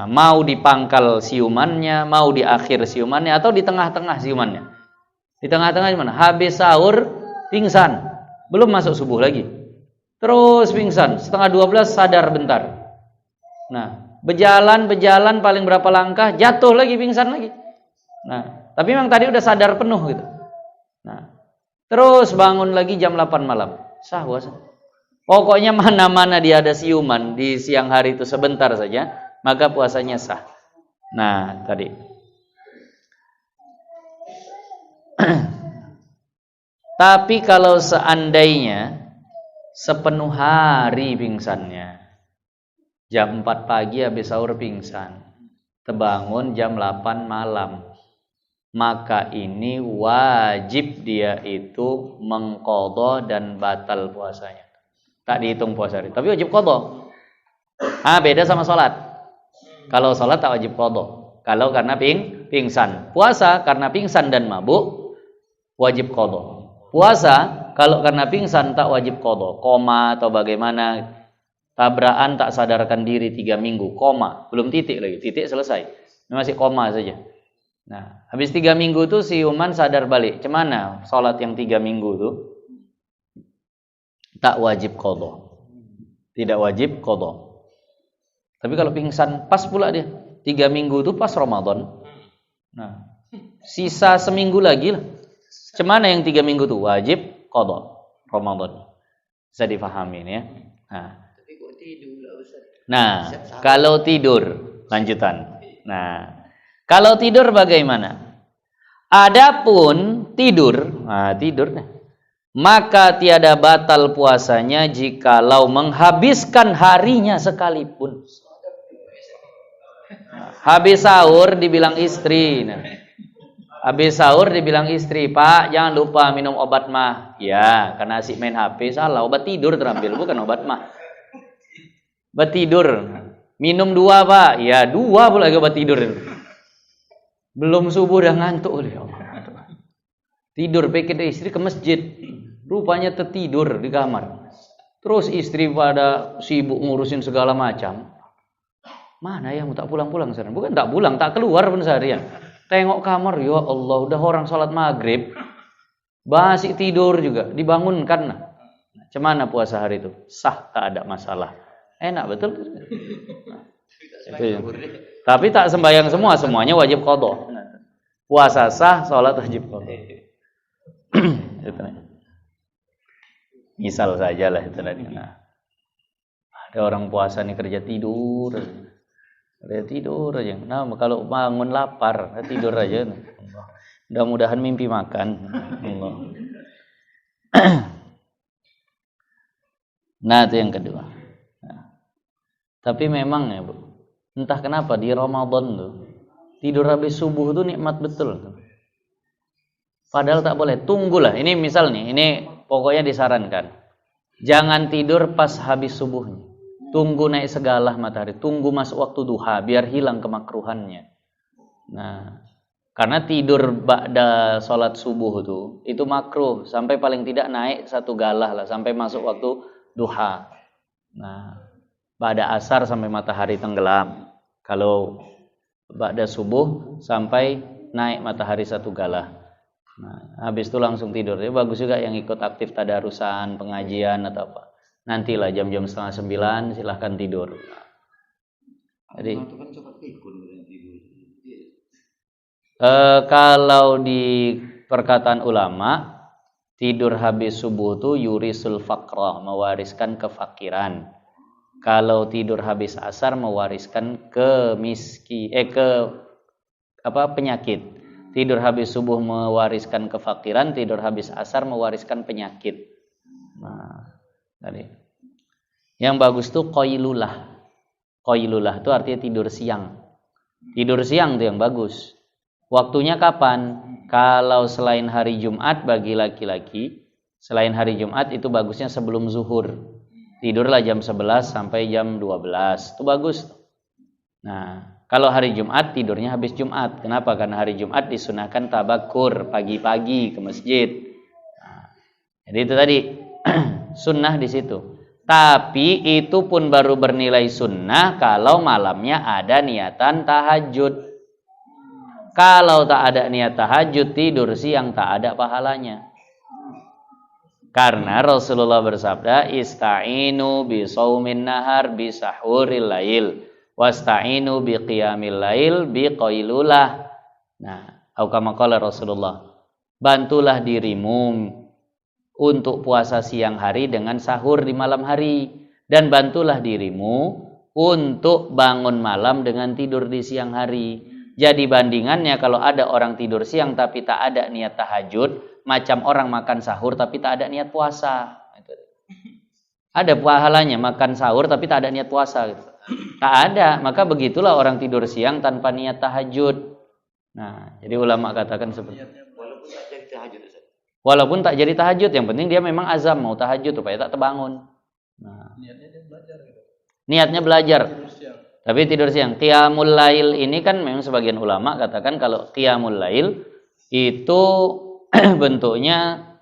Nah, mau di pangkal siumannya, mau di akhir siumannya, atau di tengah-tengah siumannya. Di tengah-tengah gimana? Habis sahur, pingsan. Belum masuk subuh lagi. Terus pingsan. Setengah 12 sadar bentar. Nah, berjalan paling berapa langkah, jatuh lagi, pingsan lagi. Nah, tapi memang tadi udah sadar penuh gitu. Nah, terus bangun lagi jam 8 malam. Sah puasa. Pokoknya mana-mana dia ada siuman di siang hari itu sebentar saja, maka puasanya sah. Nah, tadi. Tapi kalau seandainya sepenuh hari pingsannya, jam 4 pagi habis sahur pingsan, terbangun jam 8 malam, maka ini wajib dia itu mengqadha dan batal puasanya. Tak dihitung puasa hari, tapi wajib qadha. Beda sama sholat. Kalau sholat tak wajib qadha. Kalau karena pingsan. Puasa karena pingsan dan mabuk wajib qadha. Puasa kalau karena pingsan tak wajib qadha. Koma atau bagaimana, tabrakan tak sadarkan diri 3 minggu, koma, belum titik lagi, titik selesai. Ini masih koma saja. Nah, habis 3 minggu itu siuman sadar balik. Cemana sholat yang 3 minggu itu? Tak wajib qadha. Tidak wajib qadha. Tapi kalau pingsan pas pula dia 3 minggu itu pas Ramadan. Nah, sisa seminggu lagi lah. Cemana yang 3 minggu itu wajib qadha Ramadan. Bisa difahami ini ya. Nah, kalau tidur lanjutan. Nah, kalau tidur bagaimana? Adapun tidur, maka tiada batal puasanya jikalau menghabiskan harinya sekalipun. Habis sahur dibilang istri. Habis sahur dibilang istri, Pak, jangan lupa minum obat mah. Ya, karena asik main HP, salah. Obat tidur terambil, bukan obat mah. Obat tidur. Minum 2, Pak. Ya, 2 pula lagi obat tidur. Belum subuh udah ngantuk. Tidur, pikir istri ke masjid. Rupanya tertidur di kamar. Terus istri pada sibuk ngurusin segala macam. Mana yang tak pulang-pulang seharian? Bukan tak pulang, tak keluar pun seharian. Tengok kamar, ya Allah, udah orang sholat maghrib, masih tidur juga, dibangunkan. Cemana puasa hari itu? Sah, tak ada masalah. Enak betul. Itu. Tapi tak sembahyang semuanya wajib qadha. Puasa sah, sholat wajib qadha. Misal saja lah itu tadi. Nah, ada orang puasa nih kerja tidur. Dia tidur aja. Nah, kalau bangun lapar, tidur aja. Mudah-mudahan mimpi makan. Nah, itu yang kedua. Nah, tapi memang ya, Bu, entah kenapa di Ramadan tuh tidur habis subuh tuh nikmat betul. Padahal tak boleh. Tunggulah. Ini misal nih, ini pokoknya disarankan. Jangan tidur pas habis subuhnya. Tunggu naik segalah matahari, tunggu masuk waktu duha biar hilang kemakruhannya. Nah, karena tidur ba'da sholat subuh itu makruh sampai paling tidak naik 1 galah lah sampai masuk waktu duha. Nah, ba'da asar sampai matahari tenggelam. Kalau ba'da subuh sampai naik matahari 1 galah. Nah, habis itu langsung tidur. Ya, bagus juga yang ikut aktif tadarusan, pengajian atau apa. Nantilah jam-jam 8:30 silahkan tidur. Jadi kalau di perkataan ulama, tidur habis subuh itu yurisul faqra, mewariskan kefakiran. Kalau tidur habis asar mewariskan penyakit. Tidur habis subuh mewariskan kefakiran, tidur habis asar mewariskan penyakit. Nah, tadi. Yang bagus tuh qailulah. Qailulah itu artinya tidur siang. Tidur siang tuh yang bagus. Waktunya kapan? Kalau selain hari Jumat bagi laki-laki, selain hari Jumat itu bagusnya sebelum zuhur. Tidurlah jam 11 sampai jam 12. Itu bagus. Nah, kalau hari Jumat tidurnya habis Jumat. Kenapa? Karena hari Jumat disunahkan tabakur pagi-pagi ke masjid. Nah, jadi itu tadi sunnah di situ. Tapi itu pun baru bernilai sunnah kalau malamnya ada niatan tahajud. Kalau tak ada niat tahajud, tidur siang tak ada pahalanya. Karena Rasulullah bersabda, ista'inu bi shaumin nahar bi sahuril lail, wasta'inu bi qiyamil lail bi qailulah. Nah, atau kama qala Rasulullah, bantulah dirimu untuk puasa siang hari dengan sahur di malam hari, dan bantulah dirimu untuk bangun malam dengan tidur di siang hari. Jadi bandingannya kalau ada orang tidur siang tapi tak ada niat tahajud, macam orang makan sahur tapi tak ada niat puasa. Ada pahalanya makan sahur tapi tak ada niat puasa gitu. Tak ada, maka begitulah orang tidur siang tanpa niat tahajud. Nah, jadi ulama katakan seperti itu. Walaupun tak jadi tahajud, Ustaz. Walaupun tak jadi tahajud, yang penting dia memang azam mau tahajud supaya tak terbangun. Nah, Niatnya dia belajar gitu. Niatnya belajar. Tidur siang. Tapi tidur siang. Qiyamul lail ini kan memang sebagian ulama katakan kalau qiyamul lail itu bentuknya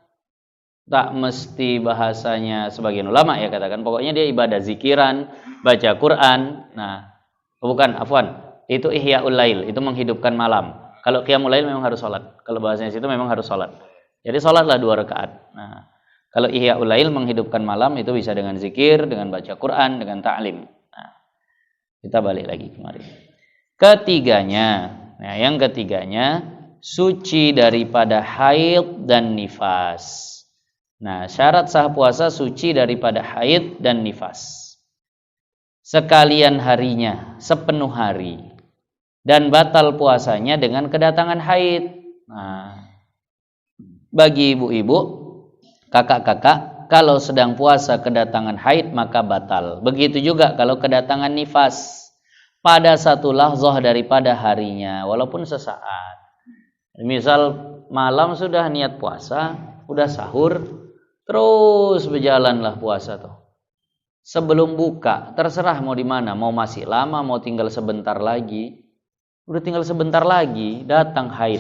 tak mesti bahasanya sebagian ulama ya katakan. Pokoknya dia ibadah zikiran, baca Quran. Nah, bukan, afwan. Itu ihyaul lail, itu menghidupkan malam. Kalau qiyamul lail memang harus sholat. Kalau bahasanya situ memang harus sholat. Jadi sholatlah 2 rakaat. Nah, kalau ihyaul lail menghidupkan malam itu bisa dengan zikir, dengan baca Quran, dengan ta'lim. Nah, kita balik lagi kemarin. Ketiganya, nah yang ketiganya suci daripada haid dan nifas. Nah, syarat sah puasa suci daripada haid dan nifas. Sekalian harinya, sepenuh hari. Dan batal puasanya dengan kedatangan haid. Nah, bagi ibu-ibu, kakak-kakak, kalau sedang puasa kedatangan haid maka batal. Begitu juga kalau kedatangan nifas pada satu lahzah daripada harinya, walaupun sesaat. Misal malam sudah niat puasa, udah sahur, terus berjalanlah puasa tuh. Sebelum buka, terserah mau di mana, mau masih lama, mau tinggal sebentar lagi. Udah tinggal sebentar lagi, datang haid.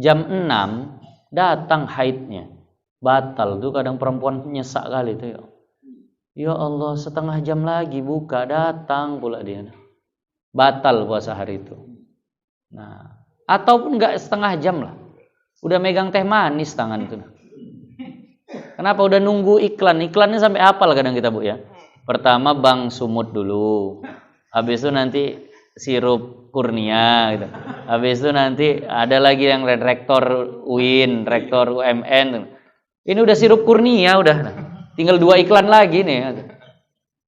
Jam 6 datang haidnya. Batal tuh kadang perempuan nyesak kali itu ya. Ya Allah, setengah jam lagi buka, datang pula dia. Batal puasa hari itu. Nah, ataupun enggak setengah jam lah. Udah megang teh manis tangan itu. Kenapa udah nunggu iklan? Iklannya sampai hafal kadang kita, Bu ya. Pertama Bang Sumut dulu. Habis itu nanti sirup Kurnia gitu. Habis itu nanti ada lagi yang rektor UIN, rektor UMN. Ini udah sirup Kurnia udah. Tinggal 2 iklan lagi nih.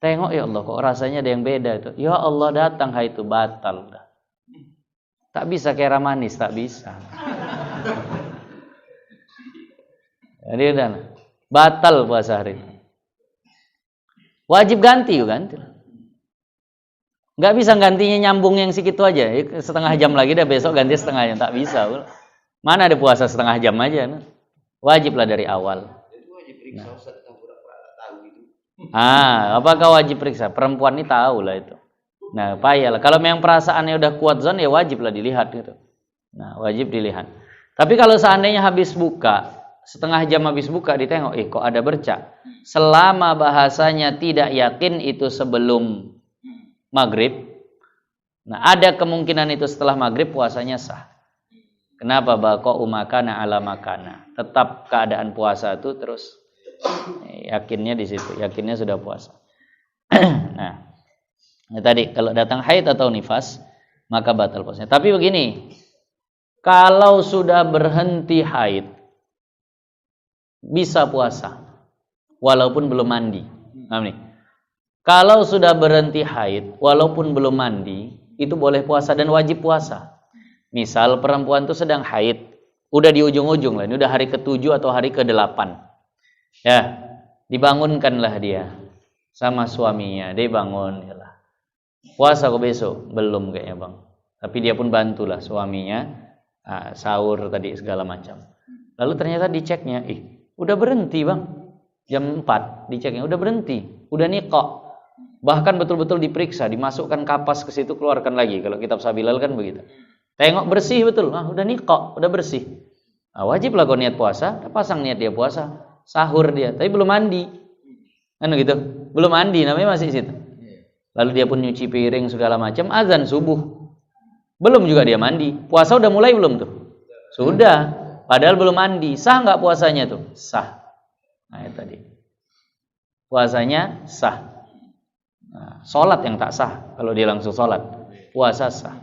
Tengok ya Allah kok rasanya ada yang beda itu. Ya Allah datang haid itu batal udah. Tak bisa kera manis, tak bisa. Jadi udah batal puasa hari ini. Wajib ganti yuk ganti. Nggak bisa gantinya nyambung yang segitu aja. Setengah jam lagi dah besok ganti setengah jam. Tak bisa. Mana ada puasa setengah jam aja. Nah. Wajiblah dari awal. Itu wajib periksa Ustaz, tahu gitu. Apakah wajib periksa? Perempuan ini tahu lah itu. Nah, payahlah. Kalau memang perasaannya udah kuat zon ya wajiblah dilihat gitu. Nah, wajib dilihat. Tapi kalau seandainya habis buka, setengah jam habis buka ditengok, kok ada bercak. Selama bahasanya tidak yakin itu sebelum maghrib, nah ada kemungkinan itu setelah maghrib puasanya sah. Kenapa? Baqa'u makana ala makana. Tetap keadaan puasa itu terus yakinnya di situ, yakinnya sudah puasa. Nah, tadi kalau datang haid atau nifas maka batal puasanya. Tapi begini, kalau sudah berhenti haid bisa puasa walaupun belum mandi. Paham nih? Kalau sudah berhenti haid walaupun belum mandi, itu boleh puasa dan wajib puasa. Misal perempuan itu sedang haid, udah di ujung-ujung lah, ini udah hari ke-7 atau hari ke-8. Ya, dibangunkanlah dia sama suaminya, dia bangun yalah. Puasa kok besok? Belum kayaknya, Bang. Tapi dia pun bantulah suaminya sahur tadi segala macam. Lalu ternyata diceknya, udah berhenti, Bang. Jam 4 diceknya udah berhenti, udah niqah. Bahkan betul-betul diperiksa, dimasukkan kapas ke situ, keluarkan lagi. Kalau kitab Sabilal kan begitu. Tengok bersih betul, udah niqah, udah bersih. Wajib lah kau niat puasa, pasang niat dia puasa, sahur dia, tapi belum mandi. Kan gitu. Belum mandi, namanya masih situ. Lalu dia pun nyuci piring segala macam, azan subuh. Belum juga dia mandi. Puasa udah mulai belum tuh? Sudah. Padahal belum mandi. Sah nggak puasanya tuh? Sah. Nah, itu tadi. Puasanya sah. Nah, sholat yang tak sah kalau dia langsung sholat. Puasa sah.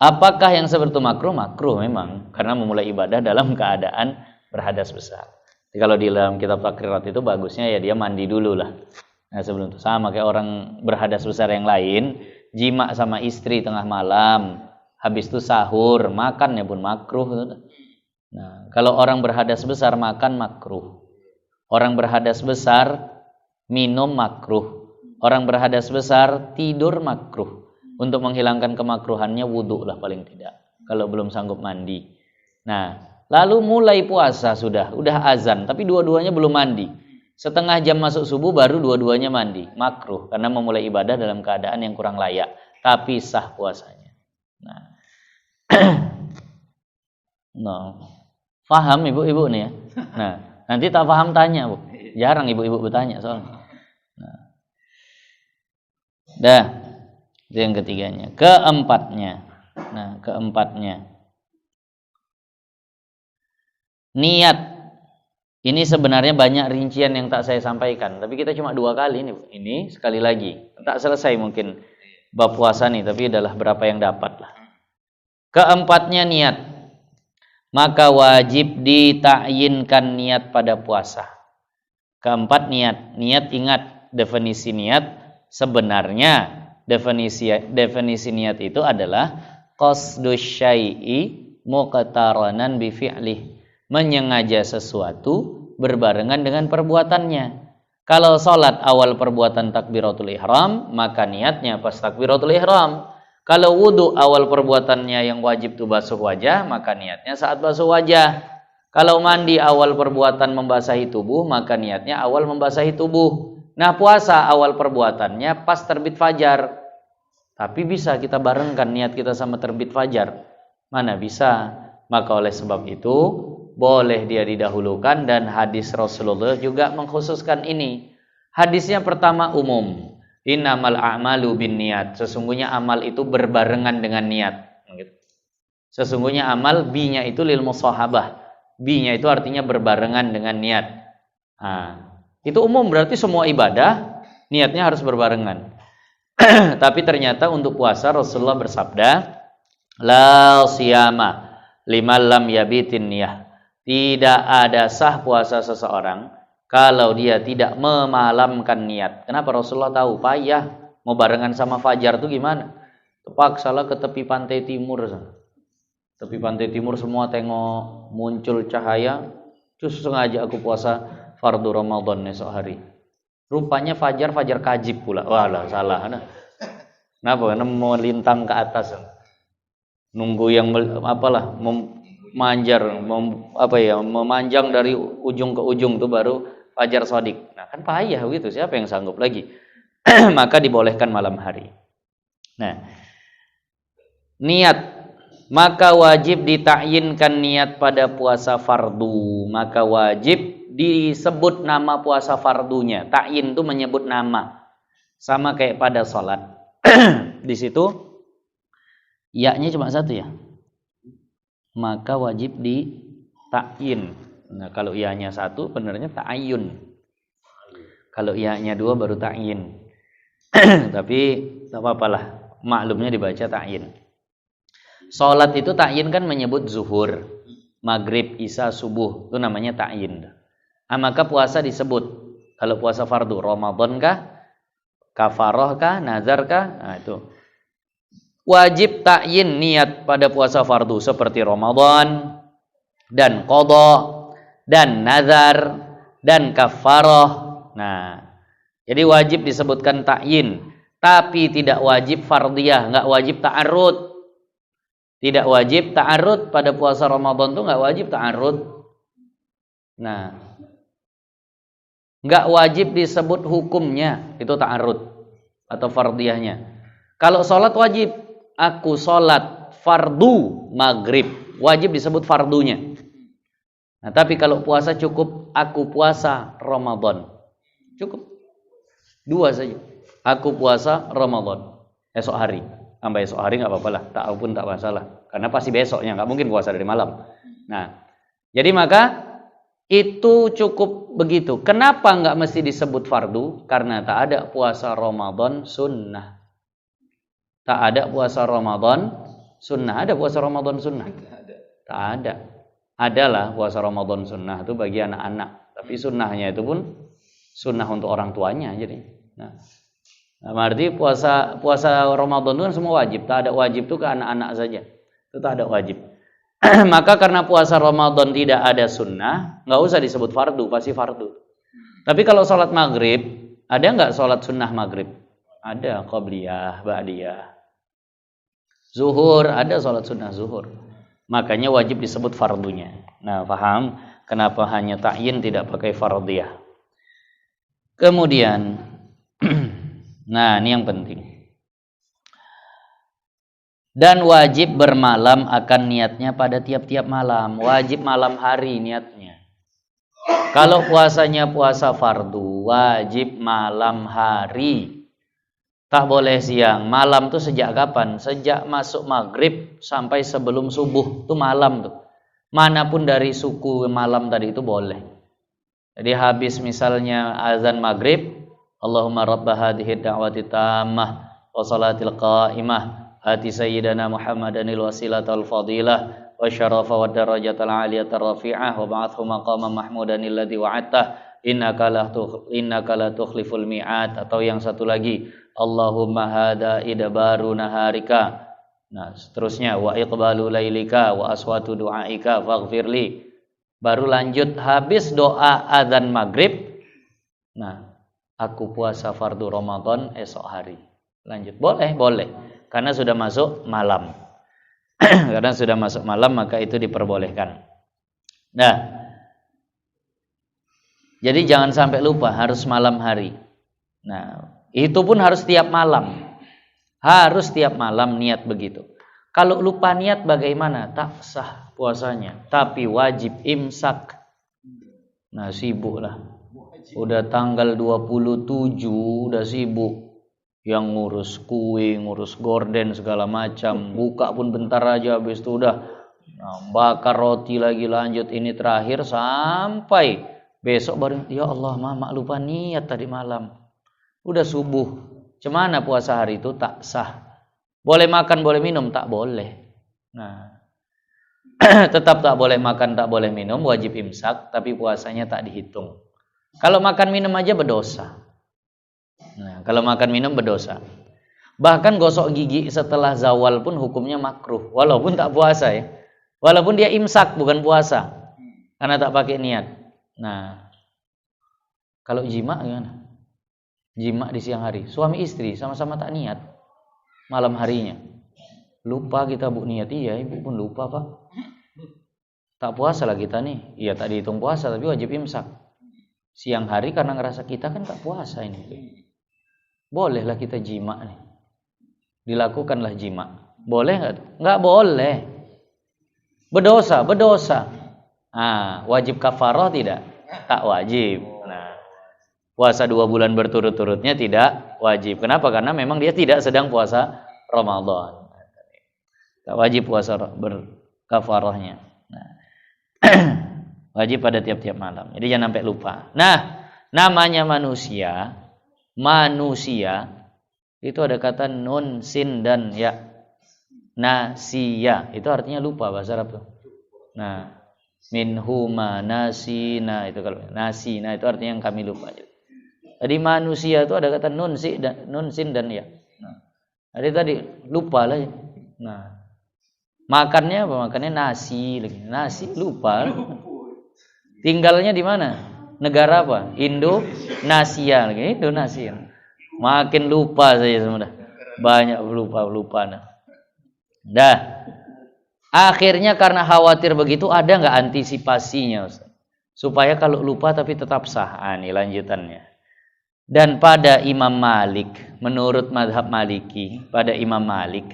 Apakah yang seperti itu makruh? Makruh memang, karena memulai ibadah dalam keadaan berhadas besar. Jadi kalau di dalam kitab takrirat itu bagusnya ya dia mandi dulu lah. Nah sebelum itu sama kayak orang berhadas besar yang lain, jima sama istri tengah malam, habis itu sahur, makannya pun makruh. Nah kalau orang berhadas besar makan makruh, orang berhadas besar minum makruh, orang berhadas besar tidur makruh. Untuk menghilangkan kemakruhannya wudhu lah paling tidak. Kalau belum sanggup mandi. Nah, lalu mulai puasa sudah azan, tapi dua-duanya belum mandi. Setengah jam masuk subuh baru dua-duanya mandi. Makruh karena memulai ibadah dalam keadaan yang kurang layak. Tapi sah puasanya. Nah, no. Faham ibu-ibu nih ya? Nah, nanti tak paham tanya bu. Jarang ibu-ibu bertanya soalnya. Nah. Dah. Itu yang ketiganya. Keempatnya. Nah, keempatnya. Niat. Ini sebenarnya banyak rincian yang tak saya sampaikan. Tapi kita cuma 2 kali nih. Ini sekali lagi. Tak selesai mungkin bab puasa nih. Tapi adalah berapa yang dapat lah. Keempatnya niat. Maka wajib ditakyinkan niat pada puasa. Keempat niat. Niat ingat definisi niat sebenarnya. Definisi niat itu adalah qasdus syai'i muqtaranan bi fi'lih, menyengaja sesuatu berbarengan dengan perbuatannya. Kalau salat awal perbuatan takbiratul ihram, maka niatnya pas takbiratul ihram. Kalau wudu awal perbuatannya yang wajib itu basuh wajah, maka niatnya saat basuh wajah. Kalau mandi awal perbuatan membasahi tubuh, maka niatnya awal membasahi tubuh. Nah, puasa awal perbuatannya pas terbit fajar. Tapi bisa kita barengkan niat kita sama terbit fajar. Mana bisa? Maka oleh sebab itu boleh dia didahulukan, dan hadis Rasulullah juga mengkhususkan ini. Hadisnya pertama umum. Innamal a'malu binniyat. Sesungguhnya amal itu berbarengan dengan niat. Sesungguhnya amal bi-nya itu lil musahabah. Bi-nya itu artinya berbarengan dengan niat. Nah, itu umum berarti semua ibadah niatnya harus berbarengan. Tapi ternyata untuk puasa Rasulullah bersabda, la siyama liman lam yabitin niyah. Tidak ada sah puasa seseorang kalau dia tidak memalamkan niat. Kenapa? Rasulullah tahu payah mau barengan sama fajar tuh gimana? Terpaksalah ke tepi pantai timur sana. Tepi pantai timur semua tengok muncul cahaya, terus sengaja aku puasa fardu Ramadan esok hari. Rupanya fajar kajib pula. Walah, salah. Kenapa? Karena melintang ke atas. Nunggu yang memanjang dari ujung ke ujung itu baru fajar shadiq. Nah, kan payah gitu. Siapa yang sanggup lagi? Maka dibolehkan malam hari. Nah, niat, maka wajib ditakyinkan niat pada puasa fardu. Maka wajib disebut nama puasa fardunya. Takyin itu menyebut nama. Sama kayak pada sholat. Di situ ya-nya cuma satu ya. Maka wajib ditakyin. Nah, kalau ya-nya satu benernya ta'ayyun. Kalau ya-nya 2 baru takyin. Tapi tak apa-apalah. Maklumnya dibaca takyin. Sholat itu takyin kan menyebut zuhur, maghrib, isya, subuh. Itu namanya takyin. Maka puasa disebut. Kalau puasa fardu, Ramadan kah? Kafaroh kah? Nazar kah? Nah itu. Wajib takyin niat pada puasa fardu seperti Ramadan dan qadha dan nazar dan kafaroh. Nah, jadi wajib disebutkan takyin, tapi tidak wajib fardiyah, enggak wajib ta'arrud. Tidak wajib ta'arrud pada puasa Ramadan tuh enggak wajib ta'arrud. Nah, enggak wajib disebut hukumnya, itu ta'arrud atau fardiyahnya. Kalau sholat wajib, aku sholat fardu maghrib, wajib disebut fardunya. Nah, tapi kalau puasa cukup aku puasa Ramadan. Cukup. 2 saja. Aku puasa Ramadan. Esok hari. Sampai esok hari enggak apa-apa lah. Tak pun tak masalah. Karena pasti besoknya, enggak mungkin puasa dari malam. Nah, jadi maka itu cukup begitu. Kenapa enggak mesti disebut fardu? Karena tak ada puasa Ramadan sunnah. Tak ada puasa Ramadan sunnah. Ada puasa Ramadan sunnah? Tak ada. Adalah puasa Ramadan sunnah itu bagi anak-anak. Tapi sunnahnya itu pun sunnah untuk orang tuanya. Jadi, nah berarti puasa Ramadan itu kan semua wajib. Tak ada wajib itu ke anak-anak saja. Itu tak ada wajib. Maka karena puasa Ramadan tidak ada sunnah, nggak usah disebut fardu, pasti fardu. Tapi kalau sholat maghrib, ada nggak sholat sunnah maghrib? Ada, qobliyah, ba'diyah. Zuhur, ada sholat sunnah zuhur. Makanya wajib disebut fardunya. Nah, paham kenapa hanya ta'yin tidak pakai fardiyah. Kemudian, nah ini yang penting. Dan wajib bermalam akan niatnya pada tiap-tiap malam. Wajib malam hari niatnya. Kalau puasanya puasa fardu, wajib malam hari. Tak boleh siang. Malam tuh sejak kapan? Sejak masuk maghrib sampai sebelum subuh. Itu malam tuh. Manapun dari suku malam tadi itu boleh. Jadi habis misalnya azan maghrib, Allahumma rabba hadhihi da'wati tammah wa salatil qa'imah ati sayyidana Muhammadanil wasilata wal fadilah wa syarafa wa darajatal aliyata rafi'ah wa ba'athu maqaman mahmudanil ladzi wa'adtah innaka la tukhliful mi'ad. Atau yang satu lagi, Allahumma hada idbaru naharika. Nah, seterusnya wa iqbalu lailika wa aswatu du'aika faghfirli. Baru lanjut habis doa azan maghrib. Nah, aku puasa fardu Ramadan esok hari. Lanjut. Boleh. Karena sudah masuk malam. Karena sudah masuk malam maka itu diperbolehkan. Nah, jadi jangan sampai lupa harus malam hari. Nah, itu pun harus tiap malam. Harus tiap malam niat begitu. Kalau lupa niat bagaimana? Tak sah puasanya. Tapi wajib imsak. Nah, sibuk lah. Udah tanggal 27 udah sibuk. Yang ngurus kue, ngurus gorden segala macam. Buka pun bentar aja habis itu udah bakar roti lagi lanjut. Ini terakhir sampai besok baru ya Allah mama lupa niat tadi malam. Udah subuh. Cemana puasa hari itu tak sah. Boleh makan, boleh minum, tak boleh. Nah, tetap tak boleh makan, tak boleh minum, wajib imsak, tapi puasanya tak dihitung. Kalau makan minum aja berdosa. Nah, kalau makan minum berdosa. Bahkan gosok gigi setelah zawal pun hukumnya makruh, walaupun tak puasa ya. Walaupun dia imsak bukan puasa. Karena tak pakai niat. Nah, kalau jima gimana? Jima di siang hari, suami istri sama-sama tak niat malam harinya. Lupa kita bu niat, iya ibu pun lupa pak. Tak puasa lah kita nih. Iya tak dihitung puasa tapi wajib imsak. Siang hari karena ngerasa kita kan tak puasa ini. Bolehlah kita jima nih. Dilakukanlah jima. Boleh enggak? Enggak boleh. Berdosa. Ah, wajib kafarah tidak? Tak wajib. Nah, puasa 2 bulan berturut-turutnya tidak wajib. Kenapa? Karena memang dia tidak sedang puasa Ramadan. Tak wajib puasa berkafarahnya. Nah, wajib pada tiap-tiap malam. Jadi jangan sampai lupa. Nah, namanya manusia itu ada kata nun, sin dan ya. Nasiya itu artinya lupa bahasa Arab tuh. Nah, minhuma nasina itu kalau nasina itu artinya yang kami lupa. Jadi manusia itu ada kata nun sin dan ya. Nah, jadi tadi lupa lah. Nah, makannya apa? Makannya nasi lagi. Nasi lupa. Tinggalnya di mana? Negara apa? Indonesia lagi. Indonesia. Makin lupa saya sudah. Banyak lupa. Dah. Akhirnya karena khawatir begitu ada enggak antisipasinya, Ustaz? Supaya kalau lupa tapi tetap sah. Ini lanjutannya. Dan pada Imam Malik, menurut mazhab Maliki, pada Imam Malik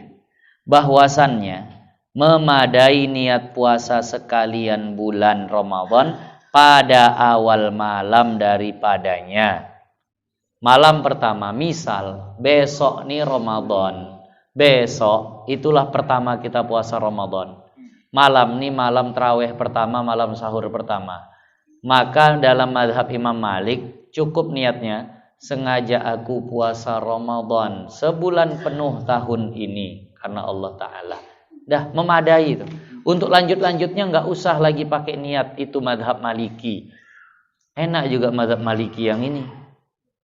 bahwasannya memadai niat puasa sekalian bulan Ramadan pada awal malam daripadanya. Malam pertama, misal besok nih Ramadan, besok itulah pertama kita puasa Ramadan. Malam nih malam tarawih pertama, malam sahur pertama. Maka dalam mazhab Imam Malik cukup niatnya, sengaja aku puasa Ramadan sebulan penuh tahun ini karena Allah Ta'ala. Dah memadai itu. Untuk lanjut-lanjutnya nggak usah lagi pakai niat, itu mazhab Maliki. Enak juga mazhab Maliki yang ini.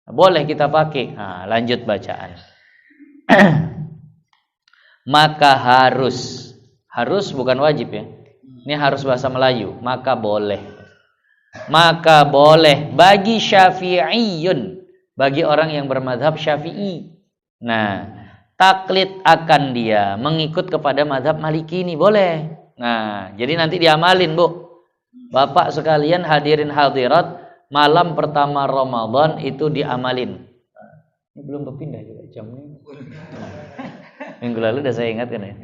Boleh kita pakai. Nah, lanjut bacaan. Maka harus bukan wajib ya. Ini harus bahasa Melayu. Maka boleh bagi Syafi'iyun, bagi orang yang bermadzhab Syafi'i. Nah, taklid akan dia mengikut kepada mazhab Maliki ini boleh. Nah, jadi nanti diamalin, Bu. Bapak sekalian hadirin hadirat, malam pertama Ramadan itu diamalin. Ini belum berpindah juga jamnya. Minggu lalu udah saya ingatkan ya.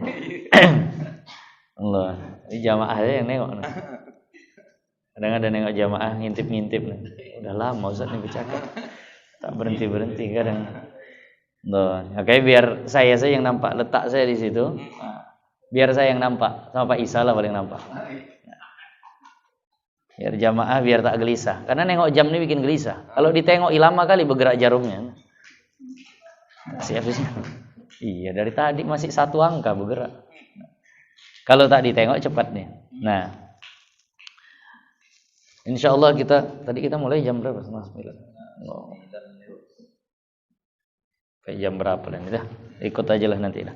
Allah, ini jamaah aja yang nengok. Kadang ada nengok jamaah ngintip-ngintip. Udah lama Ustaz nih bercakap. Tak berhenti kadang. Loh, oke, biar saya yang nampak letak saya di situ. Biar saya yang nampak, sama Pak Isa lah paling nampak. Biar jamaah biar tak gelisah. Karena nengok jam ini bikin gelisah. Kalau ditengok lama kali bergerak jarumnya. Siap sih. Iya, dari tadi masih satu angka bergerak. Kalau tak ditengok cepat nih. Nah, insyaallah tadi kita mulai jam berapa? 9. Oh. Kayak jam berapa dan dah. Ikut aja lah nanti dah.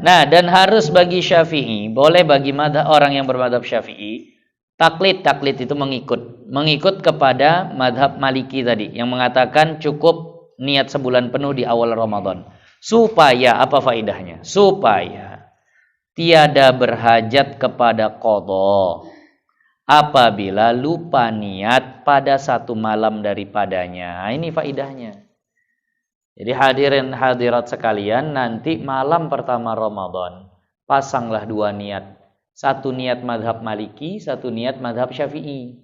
Nah, dan harus bagi Syafi'i, boleh bagi orang yang bermadzhab Syafi'i, taklid itu mengikut kepada mazhab Maliki tadi yang mengatakan cukup niat sebulan penuh di awal Ramadan. Supaya apa faedahnya? Supaya tiada berhajat kepada qadha apabila lupa niat pada satu malam daripadanya. Ini faedahnya. Jadi hadirin hadirat sekalian, nanti malam pertama Ramadan pasanglah dua niat. Satu niat mazhab Maliki, satu niat mazhab Syafi'i.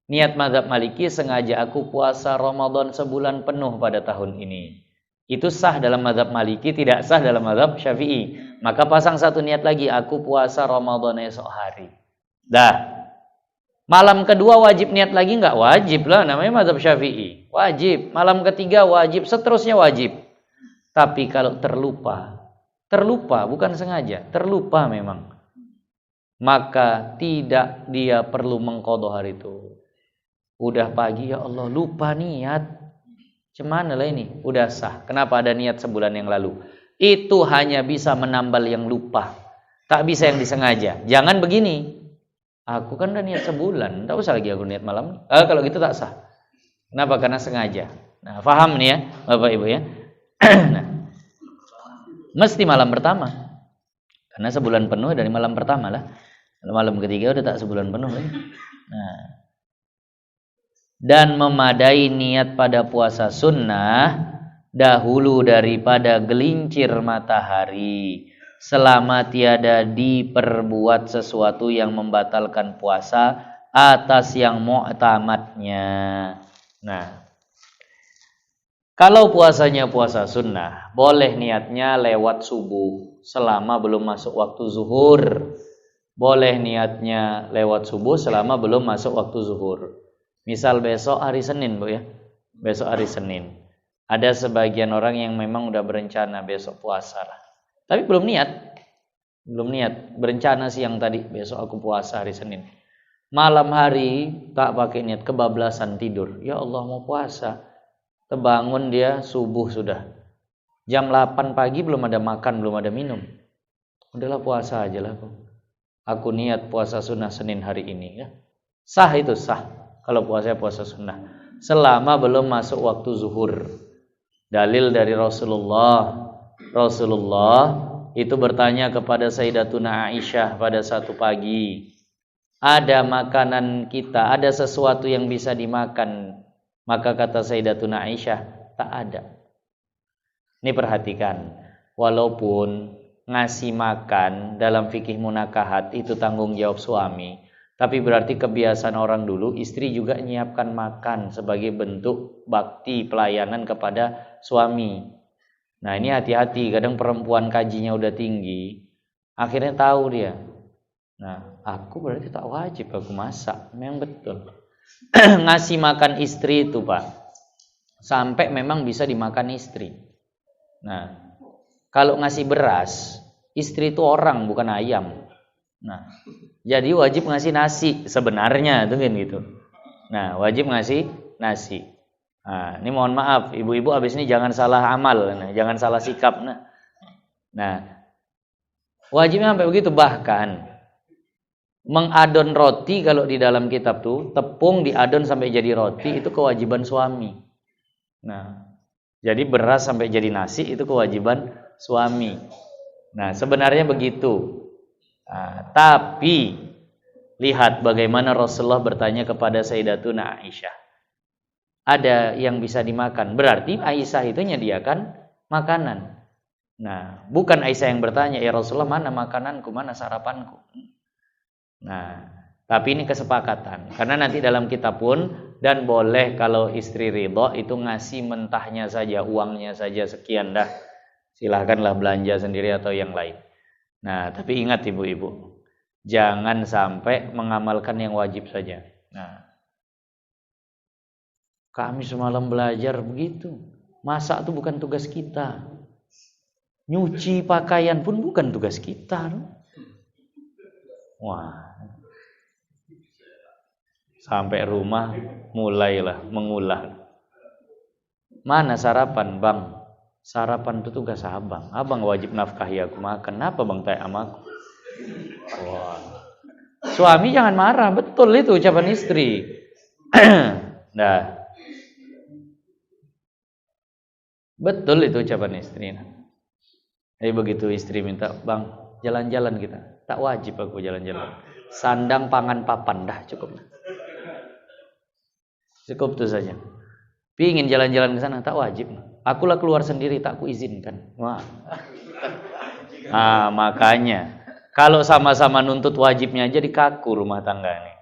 Niat mazhab Maliki, sengaja aku puasa Ramadan sebulan penuh pada tahun ini. Itu sah dalam mazhab Maliki, tidak sah dalam mazhab Syafi'i. Maka pasang satu niat lagi, aku puasa Ramadan esok hari. Dah. Malam kedua wajib niat lagi? Enggak wajib lah, namanya mazhab Syafi'i. Wajib. Malam ketiga wajib, seterusnya wajib. Tapi kalau terlupa bukan sengaja, terlupa memang. Maka tidak dia perlu mengqadha hari itu. Udah pagi, ya Allah lupa niat. Cemana lah ini? Udah sah. Kenapa ada niat sebulan yang lalu? Itu hanya bisa menambal yang lupa. Tak bisa yang disengaja. Jangan begini. Aku kan udah niat sebulan, tak usah lagi aku niat malam. Kalau gitu tak sah. Kenapa? Karena sengaja. Nah, paham nih ya, Bapak Ibu ya. Nah, mesti malam pertama. Karena sebulan penuh dari malam pertama lah. Malam ketiga udah tak sebulan penuh lagi. Nah, dan memadai niat pada puasa sunnah dahulu daripada gelincir matahari, selama tiada diperbuat sesuatu yang membatalkan puasa atas yang mu'tamadnya. Nah, kalau puasanya puasa sunnah, boleh niatnya lewat subuh selama belum masuk waktu zuhur. Boleh niatnya lewat subuh selama belum masuk waktu zuhur. Misal besok hari Senin, Bu ya. Besok hari Senin. Ada sebagian orang yang memang udah berencana besok puasa lah. Tapi belum niat. Berencana siang tadi, besok aku puasa hari Senin. Malam hari tak pakai niat, kebablasan tidur. Ya Allah mau puasa. Terbangun dia subuh sudah. Jam 8 pagi belum ada makan, belum ada minum. Udahlah puasa aja lah aku. Aku niat puasa sunnah Senin hari ini ya. Sah itu sah. Kalau puasa sunnah. Selama belum masuk waktu zuhur. Dalil dari Rasulullah itu bertanya kepada Sayyidatuna Aisyah pada satu pagi, ada makanan kita, ada sesuatu yang bisa dimakan? Maka kata Sayyidatuna Aisyah, tak ada. Ini perhatikan, walaupun ngasih makan dalam fikih munakahat itu tanggung jawab suami, tapi berarti kebiasaan orang dulu istri juga nyiapkan makan sebagai bentuk bakti pelayanan kepada suami. Nah ini hati-hati, kadang perempuan kajinya udah tinggi, akhirnya tahu dia. Nah aku berarti tak wajib aku masak, memang betul. Ngasih makan istri itu Pak, sampai memang bisa dimakan istri. Nah kalau ngasih beras, istri itu orang bukan ayam. Nah, jadi wajib ngasih nasi sebenarnya itu kan gitu. Nah, wajib ngasih nasi. Nah, ini mohon maaf, ibu-ibu abis ini jangan salah amal, nah, jangan salah sikap. Nah, wajibnya sampai begitu. Bahkan mengadon roti kalau di dalam kitab tuh tepung diadon sampai jadi roti itu kewajiban suami. Nah, jadi beras sampai jadi nasi itu kewajiban suami. Nah, sebenarnya begitu. Nah, tapi lihat bagaimana Rasulullah bertanya kepada Sayyidatuna Aisyah. Ada yang bisa dimakan. Berarti Aisyah itu nyediakan makanan. Nah, bukan Aisyah yang bertanya, "Ya Rasulullah, mana makananku, mana sarapanku?" Nah, tapi ini kesepakatan. Karena nanti dalam kitab pun, dan boleh kalau istri ridho itu ngasih mentahnya saja, uangnya saja sekian dah. Silahkanlah belanja sendiri atau yang lain. Nah, tapi ingat ibu-ibu, jangan sampai mengamalkan yang wajib saja. Nah, kami semalam belajar begitu. Masak itu bukan tugas kita. Nyuci pakaian pun bukan tugas kita. Wah, sampai rumah mulailah mengulah. Mana sarapan, Bang? Sarapan itu tugas abang. Abang wajib nafkahi aku makan. Kenapa bang tanya sama aku? Wah. Suami jangan marah. Betul itu ucapan istri. Nah, betul itu ucapan istri. Jadi begitu istri minta, bang jalan-jalan kita. Tak wajib aku jalan-jalan. Sandang pangan papan dah cukup. Cukup itu saja. Pingin jalan-jalan ke sana tak wajib. Akulah keluar sendiri tak kuizinkan. Wah. Ah, makanya kalau sama-sama nuntut wajibnya jadi kaku rumah tangga ini.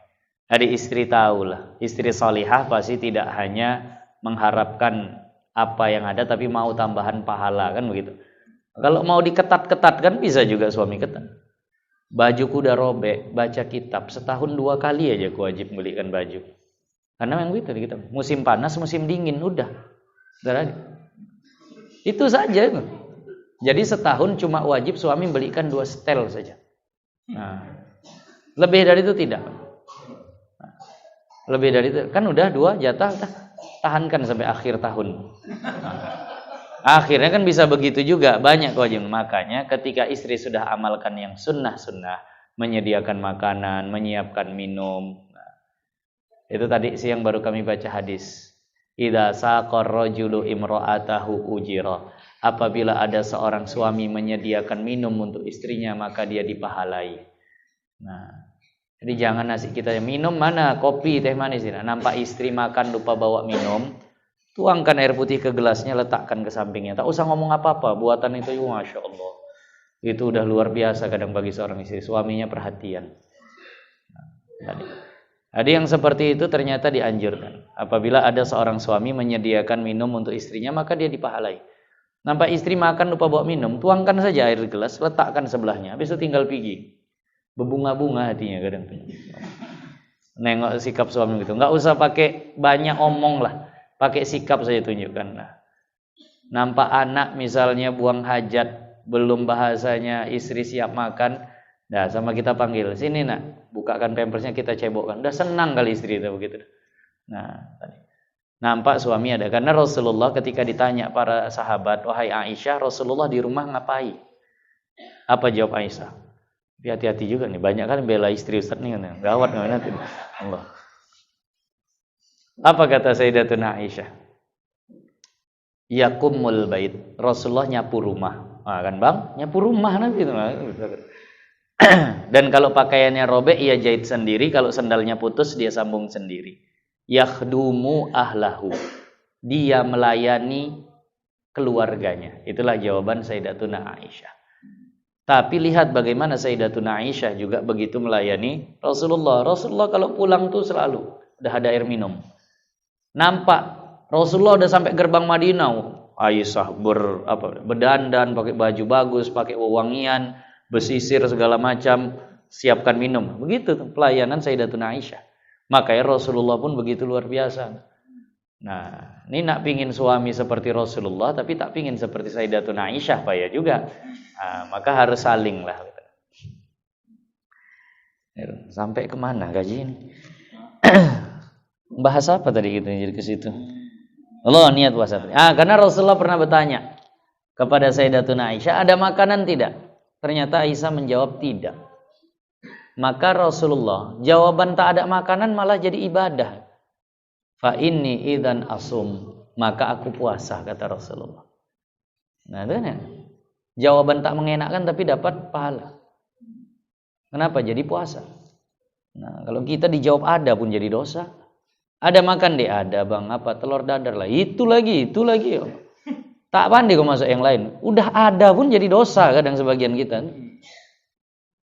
Jadi istri tahulah, istri salihah pasti tidak hanya mengharapkan apa yang ada tapi mau tambahan pahala kan begitu. Kalau mau diketat-ketatkan bisa juga suami ketat. Bajuku udah robek, baca kitab setahun 2 kali aja aku wajib belikan baju. Karena memang gitu kita. Musim panas, musim dingin udah. Itu saja. Jadi setahun cuma wajib suami belikan 2 setel saja. Nah, lebih dari itu tidak. Lebih dari itu kan udah 2 jatah, tahankan sampai akhir tahun. Nah, akhirnya kan bisa begitu juga, banyak kewajiban. Makanya ketika istri sudah amalkan yang sunnah-sunnah, menyediakan makanan, menyiapkan minum. Nah, itu tadi siang baru kami baca hadis. Idza saqar rajulu imra'atahu ujira. Apabila ada seorang suami menyediakan minum untuk istrinya, maka dia dipahalai. Nah, jadi jangan nasi kita minum mana kopi teh manis. Nampak istri makan lupa bawa minum, tuangkan air putih ke gelasnya, letakkan ke sampingnya. Tak usah ngomong apa-apa, buatan itu masya Allah. Itu udah luar biasa kadang bagi seorang istri, suaminya perhatian. Nah, ada yang seperti itu ternyata dianjurkan. Apabila ada seorang suami menyediakan minum untuk istrinya, maka dia dipahalai. Nampak istri makan lupa bawa minum, tuangkan saja air gelas, letakkan sebelahnya. Habis itu tinggal pergi. Berbunga-bunga hatinya kadang. Nengok sikap suami gitu. Enggak usah pakai banyak omong lah. Pakai sikap saja tunjukkan. Nah, nampak anak misalnya buang hajat, belum bahasanya istri siap makan. Nah, sama kita panggil, sini nak, bukakan pampersnya kita cebokkan. Udah senang kali istri itu begitu. Nah, tadi. Nampak suami ada. Karena Rasulullah ketika ditanya para sahabat, wahai Aisyah, Rasulullah di rumah ngapain? Apa jawab Aisyah? Hati-hati juga nih, banyak kan bela istri Ustaz nih kan. Gawat nanti. Allah. Apa kata Sayyidatuna Aisyah? Yakumul bait. Rasulullah nyapu rumah. Nah, kan Bang, nyapu rumah nanti gitu. Dan kalau pakaiannya robek ia jahit sendiri, kalau sendalnya putus dia sambung sendiri. Yakhdumu ahlahu. Dia melayani keluarganya. Itulah jawaban Sayyidatuna Aisyah. Tapi lihat bagaimana Sayyidatuna Aisyah juga begitu melayani Rasulullah. Rasulullah kalau pulang tuh selalu udah ada air minum. Nampak Rasulullah udah sampai gerbang Madinah. Aisyah berdandan, pakai baju bagus, pakai wewangian, bersisir segala macam, siapkan minum. Begitu tuh pelayanan Sayyidatuna Aisyah. Makanya Rasulullah pun begitu luar biasa. Nah, ini nak pingin suami seperti Rasulullah, tapi tak pingin seperti Sayyidatuna Aisyah, payah juga. Nah, maka harus saling lah. Sampai kemana gaji ini? Bahas apa tadi gitu jadi ke situ? Allah niat puasa. Karena Rasulullah pernah bertanya kepada Sayyidatuna Aisyah, ada makanan tidak? Ternyata Aisyah menjawab tidak. Maka Rasulullah jawaban tak ada makanan malah jadi ibadah. Fa inni idzan asum, maka aku puasa, kata Rasulullah. Nah, itu kan ya. Jawaban tak mengenakan tapi dapat pahala. Kenapa? Jadi puasa. Nah, kalau kita dijawab ada pun jadi dosa. Ada makan deh, ada bang, apa telur dadar lah. Itu lagi. Tak pandai kok masuk yang lain. Udah ada pun jadi dosa kadang sebagian kita.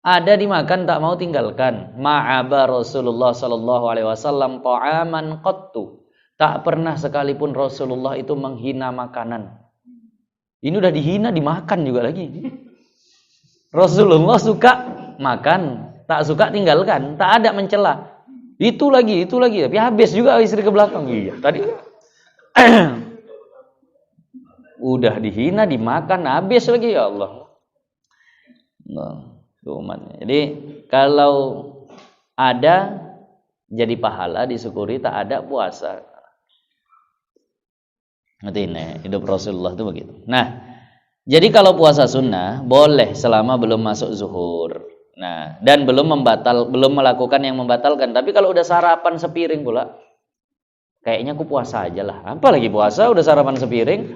Ada dimakan tak mau tinggalkan. Ma'aba Rasulullah sallallahu alaihi wasallam ta'aman qattu. Tak pernah sekalipun Rasulullah itu menghina makanan. Ini udah dihina dimakan juga lagi. Rasulullah suka makan, tak suka tinggalkan, tak ada mencela. Itu lagi, tapi habis juga istri ke belakang. Iya, tadi udah dihina dimakan, habis lagi, ya Allah. Nah, umatnya. Jadi kalau ada jadi pahala disyukuri, tak ada puasa. Ngerti nih, hidup Rasulullah itu begitu. Nah, jadi kalau puasa sunnah boleh selama belum masuk zuhur. Nah, dan belum melakukan yang membatalkan. Tapi kalau udah sarapan sepiring pula, kayaknya aku puasa aja lah. Apalagi puasa udah sarapan sepiring,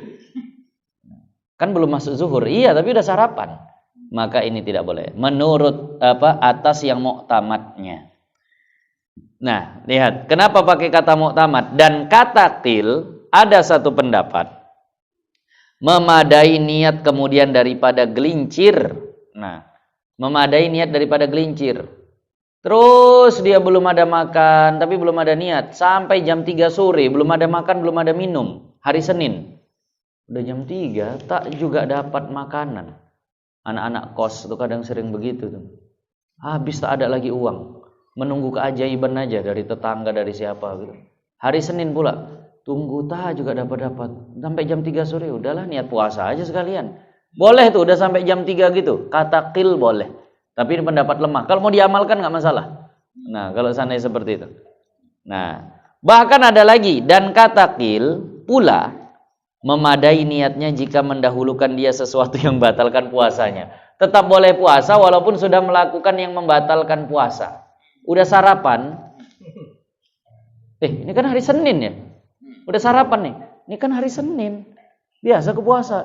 kan belum masuk zuhur. Iya, tapi udah sarapan. Maka ini tidak boleh. Menurut atas yang mu'tamadnya. Nah, lihat, kenapa pakai kata mu'tamad dan kata qil? Ada satu pendapat memadai niat kemudian daripada gelincir. Nah, memadai niat daripada gelincir. Terus dia belum ada makan, tapi belum ada niat. Sampai jam 3 sore, belum ada makan, belum ada minum. Hari Senin. Udah jam 3, tak juga dapat makanan. Anak-anak kos itu kadang sering begitu tuh. Habis tak ada lagi uang. Menunggu keajaiban aja dari tetangga, dari siapa gitu. Hari Senin pula. Tunggu tak juga dapat. Sampai jam 3 sore, udahlah niat puasa aja sekalian. Boleh tuh, udah sampai jam 3 gitu. Kata qil boleh. Tapi ini pendapat lemah. Kalau mau diamalkan nggak masalah. Nah, kalau seandainya seperti itu. Nah, bahkan ada lagi. Dan kata qil pula memadai niatnya jika mendahulukan dia sesuatu yang membatalkan puasanya. Tetap boleh puasa walaupun sudah melakukan yang membatalkan puasa. Udah sarapan. Ini kan hari Senin ya. Udah sarapan nih. Ini kan hari Senin. Biasa aku puasa.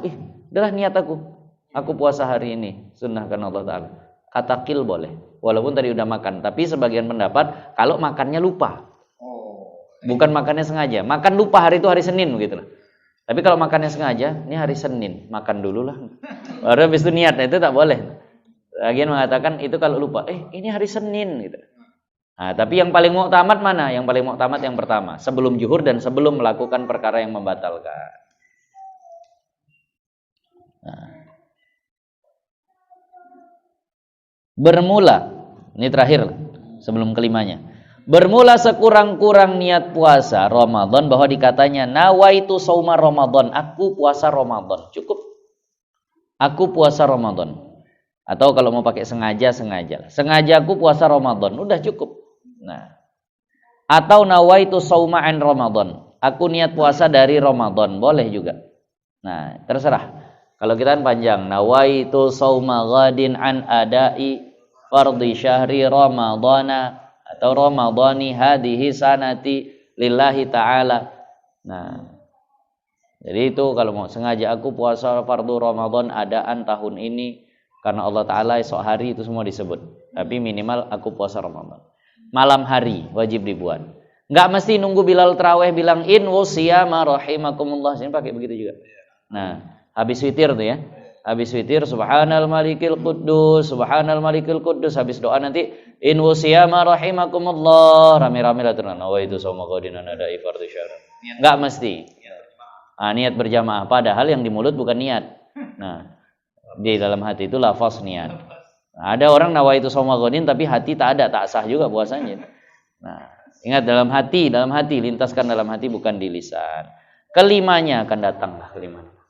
Udahlah niat aku. Aku puasa hari ini. Sunnahkan Allah Ta'ala. Kata qil boleh. Walaupun tadi udah makan. Tapi sebagian pendapat, kalau makannya lupa. Bukan makannya sengaja. Makan lupa hari itu hari Senin gitu. Tapi kalau makannya sengaja, ini hari Senin. Makan dulu lah. Baru habis itu niat. Nah, itu tak boleh. Bagian mengatakan itu kalau lupa. Ini hari Senin gitu. Nah, tapi yang paling muktamad mana? Yang paling muktamad yang pertama, sebelum zuhur dan sebelum melakukan perkara yang membatalkan. Nah. Bermula, ini terakhir sebelum kelimanya. Bermula sekurang-kurang niat puasa Ramadan, bahwa dikatanya nawaitu shauma Ramadan, aku puasa Ramadan. Cukup. Aku puasa Ramadan. Atau kalau mau pakai sengaja. Sengaja aku puasa Ramadan, udah cukup. Nah, atau nawaitu shauma'an Ramadan, aku niat puasa dari Ramadan, boleh juga. Nah, terserah. Kalau kita kan panjang, nawaitu shauma ghadin an adai fardhi syahri Ramadana, atau Ramadhani hadhihi sanati lillahi ta'ala. Nah, jadi itu kalau mau sengaja aku puasa fardu Ramadan adaan tahun ini karena Allah Ta'ala, esok hari, itu semua disebut. Tapi minimal aku puasa Ramadan. Malam hari wajib dibuat. Nggak mesti nunggu Bilal Tarawih bilang in wasiyama rahimakumullah. Sini pakai begitu juga. Nah, habis witir tuh ya. Habis witir subhanal malikil quddus, subhanal malikil quddus. Habis doa nanti in wasiyama rahimakumullah. Rame-rame lah tenan. Oh itu sama qadin ada fardhu syahran. Enggak mesti. Niat berjamaah, padahal yang di mulut bukan niat. Nah, di dalam hati itu lafaz niat. Nah, ada orang nawaitu shauma qadin tapi hati tak ada, tak sah juga puasanya. Nah, ingat dalam hati, lintaskan dalam hati bukan di lisan. Kelimanya akan datanglah kelimanya.